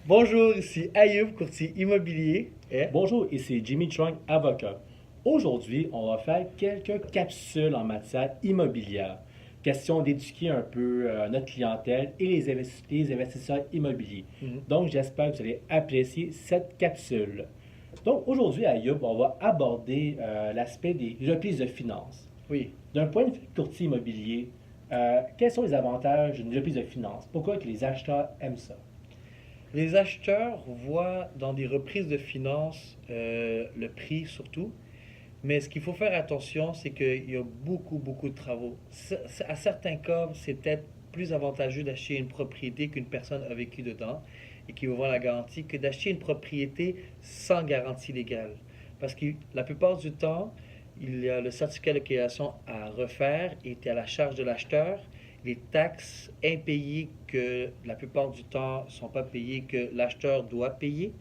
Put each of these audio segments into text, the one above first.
Bonjour, ici Ayoub, courtier immobilier. Bonjour, ici Jimmy Chung, avocat. Aujourd'hui, on va faire quelques capsules en matière immobilière. Question d'éduquer un peu notre clientèle et les investisseurs immobiliers. Mhm. Donc, j'espère que vous allez apprécier cette capsule. Donc, aujourd'hui, Ayoub, on va aborder l'aspect des reprises de finances. Oui. D'un point de vue courtier immobilier, quels sont les avantages d'une reprise de finances? Pourquoi que les acheteurs aiment ça? Les acheteurs voient dans des reprises de finances le prix surtout, mais ce qu'il faut faire attention, c'est qu'il y a beaucoup de travaux. À certains cas, c'est peut-être plus avantageux d'acheter une propriété qu'une personne a vécu dedans et qui va voir la garantie que d'acheter une propriété sans garantie légale. Parce que la plupart du temps, il y a le certificat de location à refaire et est à la charge de l'acheteur. Les taxes impayées que la plupart du temps ne sont pas payées, que l'acheteur doit payer.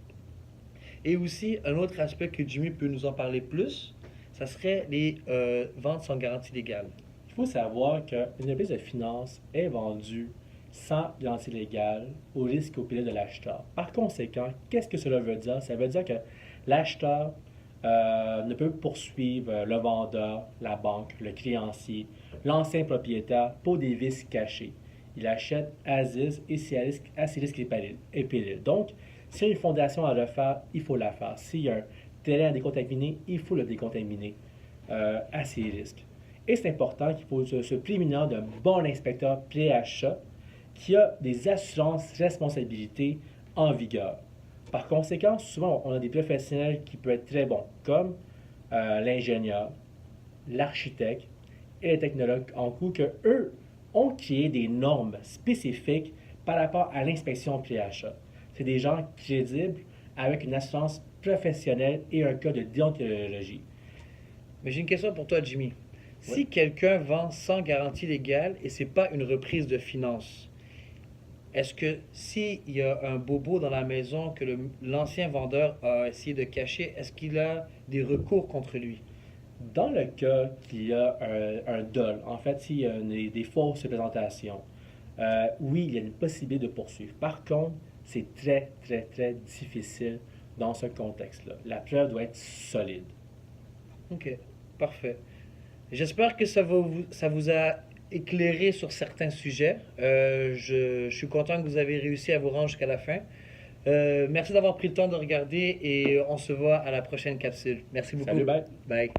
Et aussi, un autre aspect que Jimmy peut nous en parler plus, ça serait les ventes sans garantie légale. Il faut savoir qu'une reprise de finances est vendue sans garantie légale au risque au péril de l'acheteur. Par conséquent, qu'est-ce que cela veut dire? Ça veut dire que l'acheteur ne peut poursuivre le vendeur, la banque, le créancier, l'ancien propriétaire pour des vices cachés. Il achète à Aziz et à ses risques et périls. Donc, s'il y a une fondation à refaire, il faut la faire. S'il y a un terrain à décontaminer, il faut le décontaminer à ses risques. Et c'est important qu'il faut se prémunir d'un bon inspecteur pré-achat qui a des assurances responsabilités en vigueur. Par conséquent, souvent, on a des professionnels qui peuvent être très bons, comme l'ingénieur, l'architecte et les technologues en cours, que eux ont créé des normes spécifiques par rapport à l'inspection pré-achat. C'est des gens crédibles avec une assurance professionnelle et un code de déontologie. Mais j'ai une question pour toi, Jimmy. Oui. Si quelqu'un vend sans garantie légale et c'est pas une reprise de finances, est-ce que s'il y a un bobo dans la maison que l'ancien vendeur a essayé de cacher, est-ce qu'il a des recours contre lui? Dans le cas qu'il y a un dol, en fait, s'il y a des fausses représentations, oui, il y a une possibilité de poursuivre. Par contre, c'est très difficile dans ce contexte-là. La preuve doit être solide. Ok, parfait. J'espère que ça vous a éclairé sur certains sujets. Je suis content que vous avez réussi à vous rendre jusqu'à la fin. Merci d'avoir pris le temps de regarder et on se voit à la prochaine capsule. Merci beaucoup. Salut, bye! Bye.